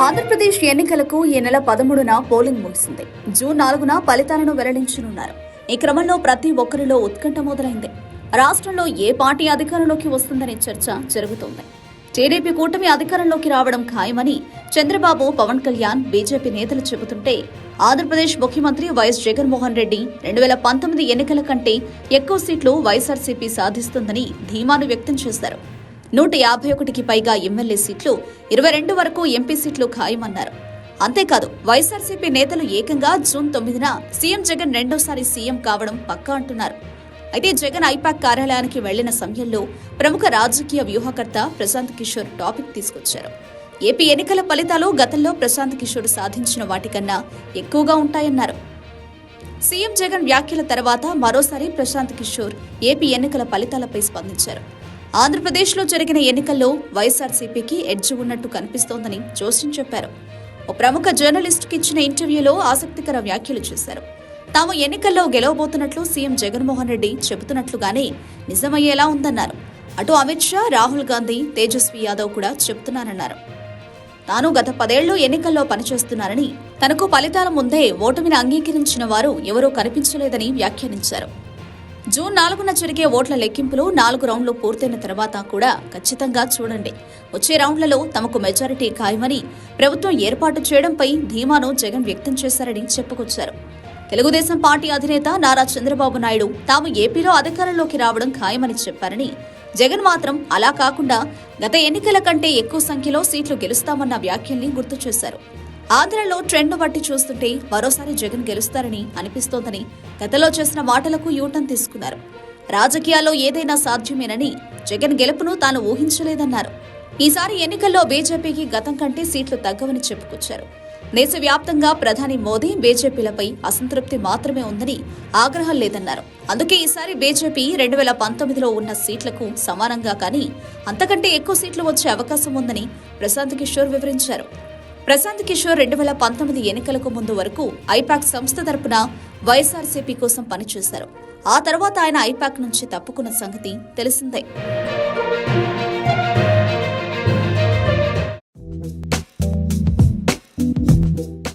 ఆంధ్రప్రదేశ్ ఎన్నికలకు ఈ నెల 13న పోలింగ్ ముగిసింది. జూన్ 4న ఫలితాలను వెల్లడించనున్నారు. ఈ క్రమంలో ప్రతి ఒక్కరిలో ఉత్కంఠ మొదలైంది. రాష్ట్రంలో ఏ పార్టీ అధికారంలోకి వస్తుందనే చర్చ జరుగుతోంది. టీడీపీ కూటమి అధికారంలోకి రావడం ఖాయమని చంద్రబాబు, పవన్ కళ్యాణ్, బీజేపీ నేతలు చెబుతుంటే, ఆంధ్రప్రదేశ్ ముఖ్యమంత్రి వైఎస్ జగన్మోహన్ రెడ్డి 2019 ఎన్నికల కంటే ఎక్కువ సీట్లు వైఎస్ఆర్సీపీ సాధిస్తుందని ధీమాను వ్యక్తం చేశారు. 151కి పైగా ఎమ్మెల్యే సీట్లు, 22 వరకు ఎంపీ సీట్లు ఖాయమన్నారు. అంతేకాదు, వైఎస్ఆర్సీపీ నేతలు ఏకంగా జూన్ 9న సీఎం జగన్ రెండోసారి సీఎం కావడం పక్కా అంటున్నారు. అయితే జగన్ ఐపాక్ కార్యాలయానికి వెళ్లిన సమయంలో ప్రముఖ రాజకీయ వ్యూహకర్త ప్రశాంత్ కిషోర్ టాపిక్ తీసుకొచ్చారు. ఏపీ ఎన్నికల ఫలితాలు గతంలో ప్రశాంత్ కిషోర్ సాధించిన వాటికన్నా ఎక్కువగా ఉంటాయన్నారు. సీఎం జగన్ వ్యాఖ్యల తర్వాత మరోసారి ప్రశాంత్ కిషోర్ ఏపీ ఎన్నికల ఫలితాలపై స్పందించారు. ఆంధ్రప్రదేశ్లో జరిగిన ఎన్నికల్లో వైఎస్ఆర్సీపీకి ఎడ్జ్ ఉన్నట్టు కనిపిస్తోందని జోస్యం చెప్పారు. ఓ ప్రముఖ జర్నలిస్టుకి ఇచ్చిన ఇంటర్వ్యూలో ఆసక్తికర వ్యాఖ్యలు చేశారు. తాము ఎన్నికల్లో గెలవబోతున్నట్లు సీఎం జగన్మోహన్ రెడ్డి చెబుతున్నట్లుగానే నిజమయ్యేలా ఉందన్నారు. అటు అమిత్ షా, రాహుల్ గాంధీ, తేజస్వి యాదవ్ కూడా చెబుతున్నారన్నారు. తాను గత 10 ఏళ్లు ఎన్నికల్లో పనిచేస్తున్నారని, తనకు ఫలితాల ముందే ఓటమిని అంగీకరించిన వారు ఎవరూ కనిపించలేదని వ్యాఖ్యానించారు. జూన్ 4న జరిగే ఓట్ల లెక్కింపులు 4 రౌండ్లు పూర్తయిన తర్వాత కూడా ఖచ్చితంగా చూడండి. వచ్చే రౌండ్లలో తమకు మెజారిటీ ఖాయమని, ప్రభుత్వం ఏర్పాటు చేయడంపై ధీమాను జగన్ వ్యక్తం చేశారని చెప్పుకొచ్చారు. తెలుగుదేశం పార్టీ అధినేత నారా చంద్రబాబు నాయుడు తాము ఏపీలో అధికారంలోకి రావడం ఖాయమని చెప్పారని, జగన్ మాత్రం అలా కాకుండా గత ఎన్నికల కంటే ఎక్కువ సంఖ్యలో సీట్లు గెలుస్తామన్న వ్యాఖ్యల్ని గుర్తు చేశారు. ఆంధ్రలో ట్రెండ్ను బట్టి చూస్తుంటే మరోసారి జగన్ గెలుస్తారని అనిపిస్తోందని, గతంలో చేసిన మాటలకు యూటర్న్ తీసుకున్నారు. రాజకీయాల్లో ఏదైనా సాధ్యమేనని, జగన్ గెలుపును తాను ఊహించలేదన్నారు. ఈసారి ఎన్నికల్లో బీజేపీకి గతం కంటే సీట్లు తగ్గవని చెప్పుకొచ్చారు. దేశవ్యాప్తంగా ప్రధాని మోదీ, బీజేపీలపై అసంతృప్తి మాత్రమే ఉందని, ఆగ్రహం లేదన్నారు. అందుకే ఈసారి బీజేపీ 2019లో ఉన్న సీట్లకు సమానంగా కానీ అంతకంటే ఎక్కువ సీట్లు వచ్చే అవకాశం ఉందని ప్రశాంత్ కిషోర్ వివరించారు. ప్రశాంత్ కిషోర్ 2019 ఎన్నికలకు ముందు వరకు ఐపాక్ సంస్థ తరపున వైఎస్ఆర్సీపీ కోసం పనిచేశారు. ఆ తర్వాత ఆయన ఐపాక్ నుంచి తప్పుకున్న సంగతి తెలిసిందే.